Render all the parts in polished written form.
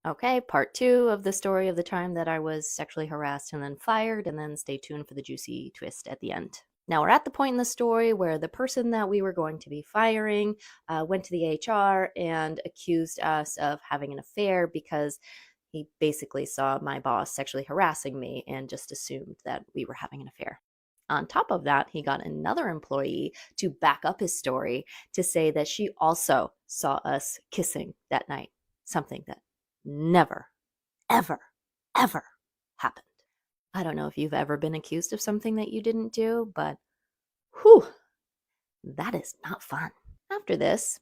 Okay, part two of the story of the time that I was sexually harassed and then fired, and then stay tuned for the juicy twist at the end. Now we're at the point in the story where the person that we were going to be firing went to the HR and accused us of having an affair because he basically saw my boss sexually harassing me and just assumed that we were having an affair. On top of that, he got another employee to back up his story to say that she also saw us kissing that night, something that never, ever, ever happened. I don't know if you've ever been accused of something that you didn't do, but whew, that is not fun. After this,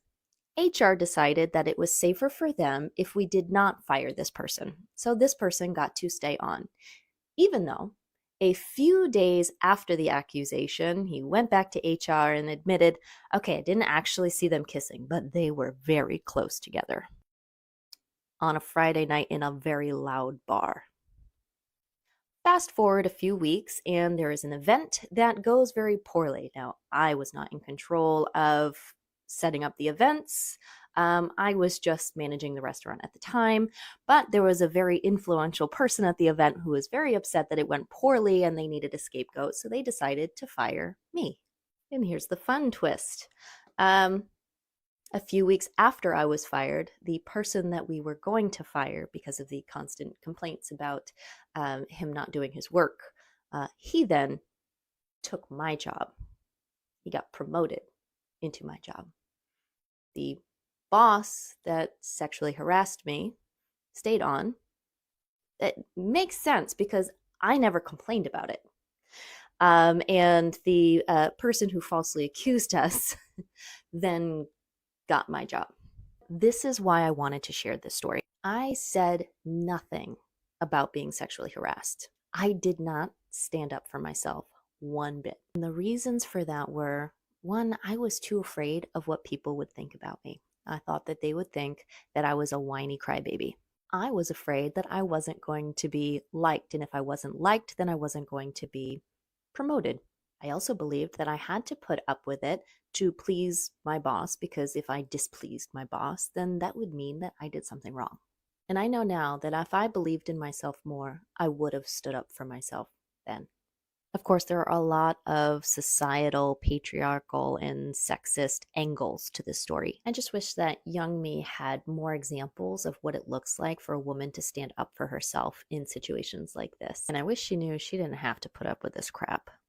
HR decided that it was safer for them if we did not fire this person. So this person got to stay on, even though a few days after the accusation, he went back to HR and admitted, okay, I didn't actually see them kissing, but they were very close together on a Friday night in a very loud bar. Fast forward a few weeks, and there is an event that goes very poorly. Now, I was not in control of setting up the events. I was just managing the restaurant at the time, but there was a very influential person at the event who was very upset that it went poorly and they needed a scapegoat, so they decided to fire me. And here's the fun twist. A few weeks after I was fired, the person that we were going to fire because of the constant complaints about him not doing his work, he then took my job. He got promoted into my job. The boss that sexually harassed me stayed on. It makes sense because I never complained about it. And the person who falsely accused us then got my job. This is why I wanted to share this story. I said nothing about being sexually harassed. I did not stand up for myself one bit. And the reasons for that were, one, I was too afraid of what people would think about me. I thought that they would think that I was a whiny crybaby. I was afraid that I wasn't going to be liked, and if I wasn't liked, then I wasn't going to be promoted. I also believed that I had to put up with it to please my boss, because if I displeased my boss, then that would mean that I did something wrong. And I know now that if I believed in myself more, I would have stood up for myself then. Of course, there are a lot of societal, patriarchal, and sexist angles to this story. I just wish that young me had more examples of what it looks like for a woman to stand up for herself in situations like this. And I wish she knew she didn't have to put up with this crap.